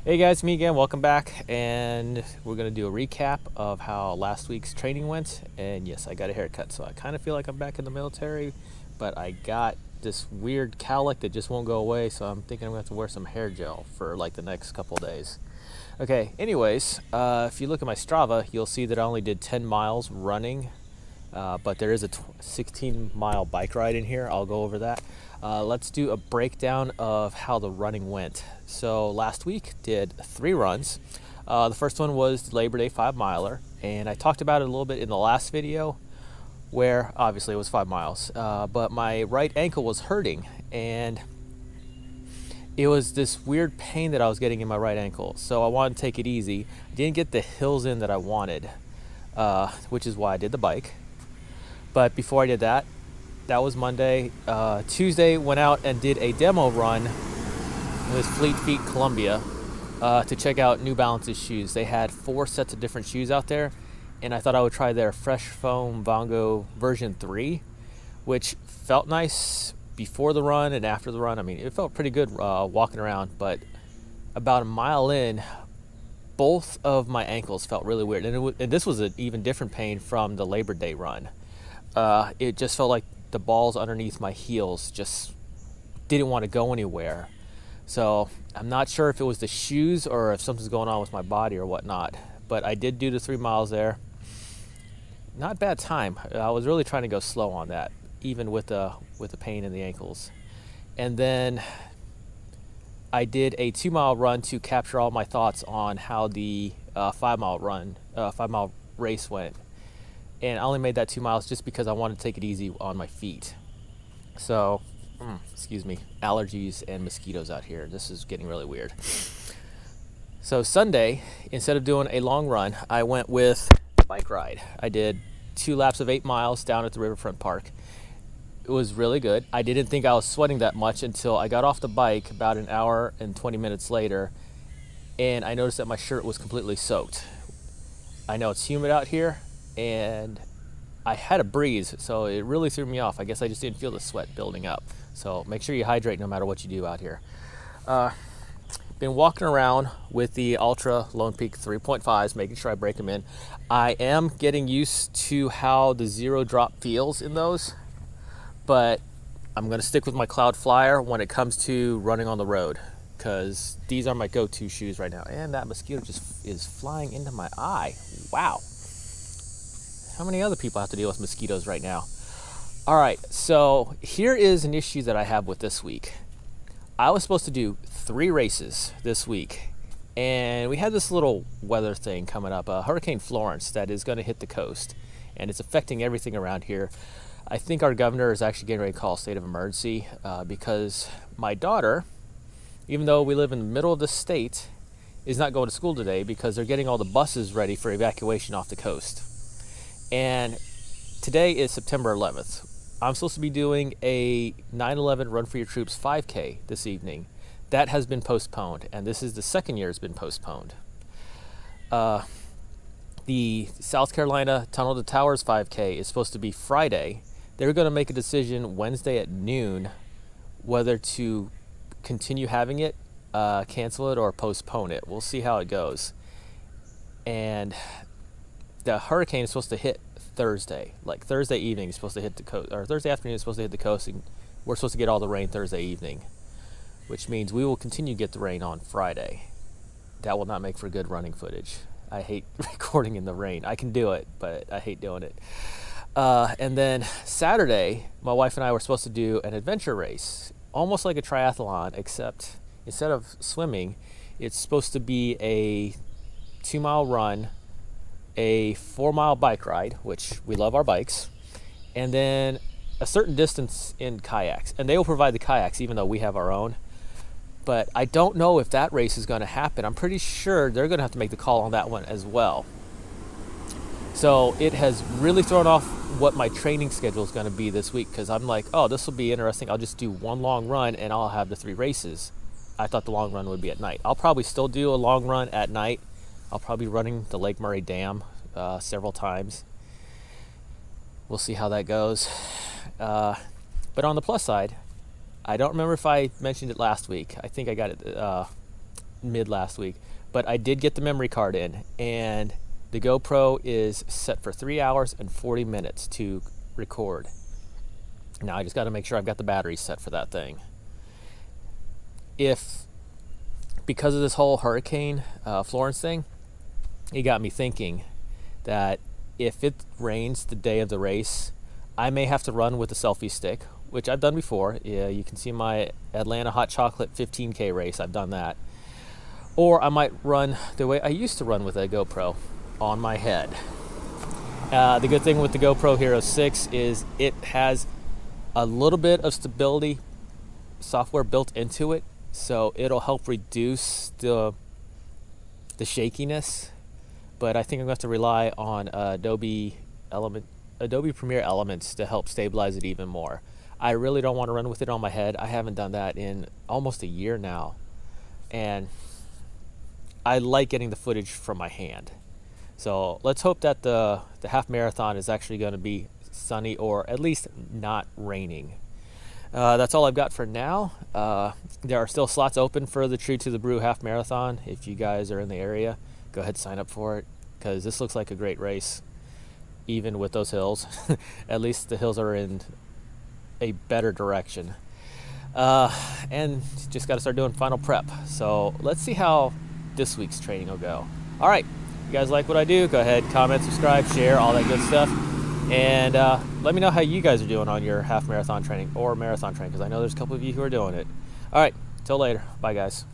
Hey guys, me again. Welcome back, and we're gonna do a recap of how last week's training went. And yes, I got a haircut, so I kind of feel like I'm back in the military, but I got this weird cowlick that just won't go away, so I'm thinking I'm gonna have to wear some hair gel for like the next couple days. Okay, anyways, if you look at my Strava, you'll see that I only did 10 miles running, but there is a 16-mile bike ride in here. I'll go over that. Let's do a breakdown of how the running went. So last week did 3 runs. The first one was Labor Day 5-miler, and I talked about it a little bit in the last video, where obviously it was 5 miles, but my right ankle was hurting, and it was this weird pain that I was getting in my right ankle. So I wanted to take it easy. I didn't get the hills in that I wanted, which is why I did the bike. But before I did that, that was Monday. Tuesday, went out and did a demo run with Fleet Feet Columbia to check out New Balance's shoes. They had 4 sets of different shoes out there, and I thought I would try their Fresh Foam Vongo version 3, which felt nice before the run and after the run. I mean, it felt pretty good walking around, but about a mile in, both of my ankles felt really weird. And this was an even different pain from the Labor Day run. It just felt like the balls underneath my heels just didn't want to go anywhere. So I'm not sure if it was the shoes or if something's going on with my body or whatnot, but I did do the 3 miles there. Not a bad time. I was really trying to go slow on that, even with the pain in the ankles. And then I did a 2-mile run to capture all my thoughts on how the 5-mile race went. And I only made that 2 miles just because I wanted to take it easy on my feet. So, excuse me, allergies and mosquitoes out here. This is getting really weird. So Sunday, instead of doing a long run, I went with a bike ride. I did 2 laps of 8 miles down at the Riverfront Park. It was really good. I didn't think I was sweating that much until I got off the bike about an hour and 20 minutes later, and I noticed that my shirt was completely soaked. I know it's humid out here, and I had a breeze, so it really threw me off. I guess I just didn't feel the sweat building up. So make sure you hydrate no matter what you do out here. Been walking around with the Ultra Lone Peak 3.5s, making sure I break them in. I am getting used to how the zero drop feels in those, but I'm gonna stick with my Cloud Flyer when it comes to running on the road, because these are my go-to shoes right now. And that mosquito just is flying into my eye. Wow. How many other people have to deal with mosquitoes right now? All right, so here is an issue that I have with this week. I was supposed to do 3 races this week, and we had this little weather thing coming up, Hurricane Florence, that is going to hit the coast, and it's affecting everything around here. I think our governor is actually getting ready to call a state of emergency because my daughter, even though we live in the middle of the state, is not going to school today because they're getting all the buses ready for evacuation off the coast. And today is September 11th. I'm supposed to be doing a 9/11 Run for Your Troops 5K this evening. That has been postponed, and this is the second year it's been postponed. The South Carolina Tunnel to Towers 5K is supposed to be Friday. They're going to make a decision Wednesday at noon whether to continue having it, cancel it, or postpone it. We'll see how it goes. And the hurricane is supposed to hit Thursday. Like Thursday evening is supposed to hit the coast, or Thursday afternoon is supposed to hit the coast, and we're supposed to get all the rain Thursday evening, which means we will continue to get the rain on Friday. That will not make for good running footage. I hate recording in the rain. I can do it, but I hate doing it. And then Saturday, my wife and I were supposed to do an adventure race, almost like a triathlon, except instead of swimming, it's supposed to be a 2-mile run, a 4-mile bike ride, which we love our bikes, and then a certain distance in kayaks. And they will provide the kayaks even though we have our own. But I don't know if that race is going to happen. I'm pretty sure they're going to have to make the call on that one as well. So it has really thrown off what my training schedule is going to be this week, because I'm like, oh, this will be interesting. I'll just do one long run and I'll have the 3 races. I thought the long run would be at night. I'll probably still do a long run at night. I'll probably be running the Lake Murray Dam several times. We'll see how that goes. But on the plus side, I don't remember if I mentioned it last week. I think I got it mid last week. But I did get the memory card in, and the GoPro is set for 3 hours and 40 minutes to record. Now I just got to make sure I've got the battery set for that thing. Because of this whole Hurricane Florence thing, it got me thinking that if it rains the day of the race, I may have to run with a selfie stick, which I've done before. Yeah, you can see my Atlanta Hot Chocolate 15K race. I've done that. Or I might run the way I used to run with a GoPro, on my head. The good thing with the GoPro Hero 6 is it has a little bit of stability software built into it, so it'll help reduce the shakiness. But I think I'm going to have to rely on Adobe Premiere Elements to help stabilize it even more. I really don't want to run with it on my head. I haven't done that in almost a year now, and I like getting the footage from my hand. So let's hope that the half marathon is actually going to be sunny, or at least not raining. That's all I've got for now. There are still slots open for the True to the Brew Half Marathon. If you guys are in the area, go ahead and sign up for it, because this looks like a great race, even with those hills. At least the hills are in a better direction. And just got to start doing final prep. So let's see how this week's training will go. All right, you guys like what I do? Go ahead, comment, subscribe, share, all that good stuff. And let me know how you guys are doing on your half marathon training or marathon training, because I know there's a couple of you who are doing it. All right, till later. Bye, guys.